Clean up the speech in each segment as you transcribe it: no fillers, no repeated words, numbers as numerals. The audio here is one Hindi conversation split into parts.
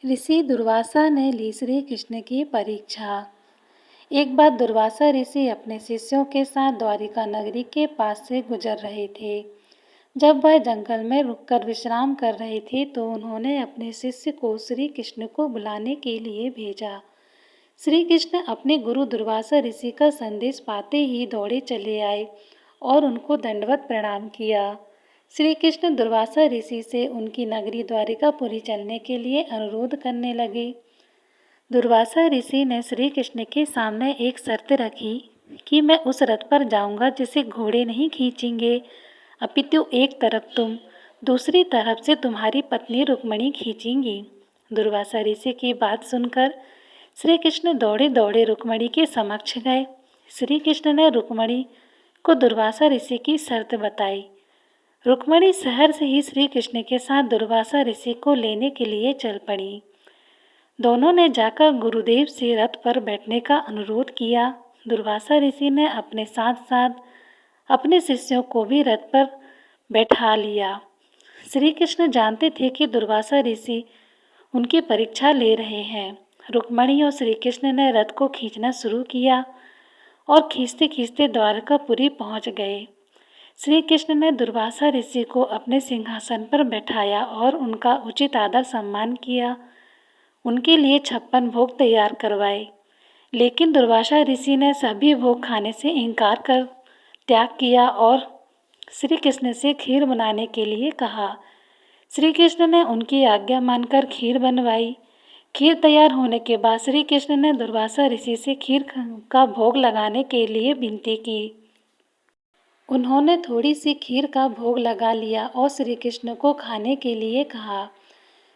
ऋषि दुर्वासा ने ली श्री कृष्ण की परीक्षा। एक बार दुर्वासा ऋषि अपने शिष्यों के साथ द्वारिका नगरी के पास से गुजर रहे थे। जब वह जंगल में रुककर विश्राम कर रहे थे तो उन्होंने अपने शिष्य को श्री कृष्ण को बुलाने के लिए भेजा। श्री कृष्ण अपने गुरु दुर्वासा ऋषि का संदेश पाते ही दौड़े चले आए और उनको दंडवत प्रणाम किया। श्री कृष्ण दुर्वासा ऋषि से उनकी नगरी द्वारिकापुरी चलने के लिए अनुरोध करने लगे। दुर्वासा ऋषि ने श्री कृष्ण के सामने एक शर्त रखी कि मैं उस रथ पर जाऊंगा जिसे घोड़े नहीं खींचेंगे, अपितु एक तरफ तुम, दूसरी तरफ से तुम्हारी पत्नी रुक्मिणी खींचेंगी। दुर्वासा ऋषि की बात सुनकर श्री कृष्ण दौड़े दौड़े रुक्मिणी के समक्ष गए। श्री कृष्ण ने रुक्मिणी को दुर्वासा ऋषि की शर्त बताई। रुक्मिणी शहर से ही श्री कृष्ण के साथ दुर्वासा ऋषि को लेने के लिए चल पड़ी। दोनों ने जाकर गुरुदेव से रथ पर बैठने का अनुरोध किया। दुर्वासा ऋषि ने अपने साथ साथ अपने शिष्यों को भी रथ पर बैठा लिया। श्री कृष्ण जानते थे कि दुर्वासा ऋषि उनकी परीक्षा ले रहे हैं। रुक्मिणी और श्री कृष्ण ने रथ को खींचना शुरू किया और खींचते खींचते द्वारकापुरी पहुंच गए। श्री कृष्ण ने दुर्वासा ऋषि को अपने सिंहासन पर बैठाया और उनका उचित आदर सम्मान किया। उनके लिए 56 भोग तैयार करवाए, लेकिन दुर्वासा ऋषि ने सभी भोग खाने से इनकार कर त्याग किया और श्री कृष्ण से खीर बनाने के लिए कहा। श्री कृष्ण ने उनकी आज्ञा मानकर खीर बनवाई। खीर तैयार होने के बाद श्री कृष्ण ने दुर्वासा ऋषि से खीर का भोग लगाने के लिए विनती की। उन्होंने थोड़ी सी खीर का भोग लगा लिया और श्री कृष्ण को खाने के लिए कहा।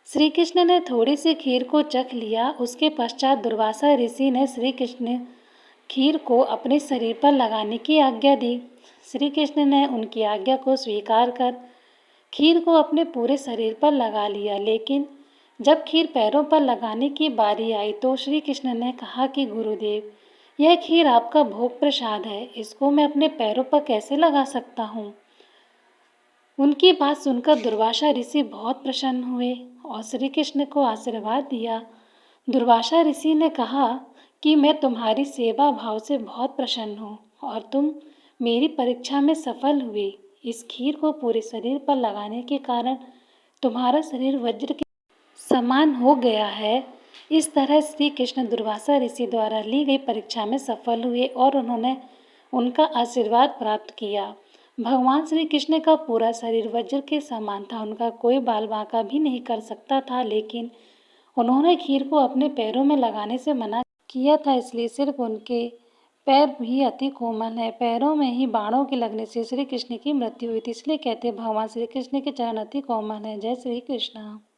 श्री कृष्ण ने थोड़ी सी खीर को चख लिया। उसके पश्चात दुर्वासा ऋषि ने श्री कृष्ण खीर को अपने शरीर पर लगाने की आज्ञा दी। श्री कृष्ण ने उनकी आज्ञा को स्वीकार कर खीर को अपने पूरे शरीर पर लगा लिया, लेकिन जब खीर पैरों पर लगाने की बारी आई तो श्री कृष्ण ने कहा कि गुरुदेव, यह खीर आपका भोग प्रसाद है, इसको मैं अपने पैरों पर कैसे लगा सकता हूँ। उनकी बात सुनकर दुर्वासा ऋषि बहुत प्रसन्न हुए और श्री कृष्ण को आशीर्वाद दिया। दुर्वासा ऋषि ने कहा कि मैं तुम्हारी सेवा भाव से बहुत प्रसन्न हूँ और तुम मेरी परीक्षा में सफल हुए। इस खीर को पूरे शरीर पर लगाने के कारण तुम्हारा शरीर वज्र के समान हो गया है। इस तरह श्री कृष्ण दुर्वासा ऋषि द्वारा ली गई परीक्षा में सफल हुए और उन्होंने उनका आशीर्वाद प्राप्त किया। भगवान श्री कृष्ण का पूरा शरीर वज्र के समान था। उनका कोई बाल बांका भी नहीं कर सकता था, लेकिन उन्होंने खीर को अपने पैरों में लगाने से मना किया था, इसलिए सिर्फ उनके पैर भी अति कोमल है। पैरों में ही बाणों के लगने से श्री कृष्ण की मृत्यु हुई थी, इसलिए कहते हैं भगवान श्री कृष्ण के चरण अति कोमल है। जय श्री कृष्ण।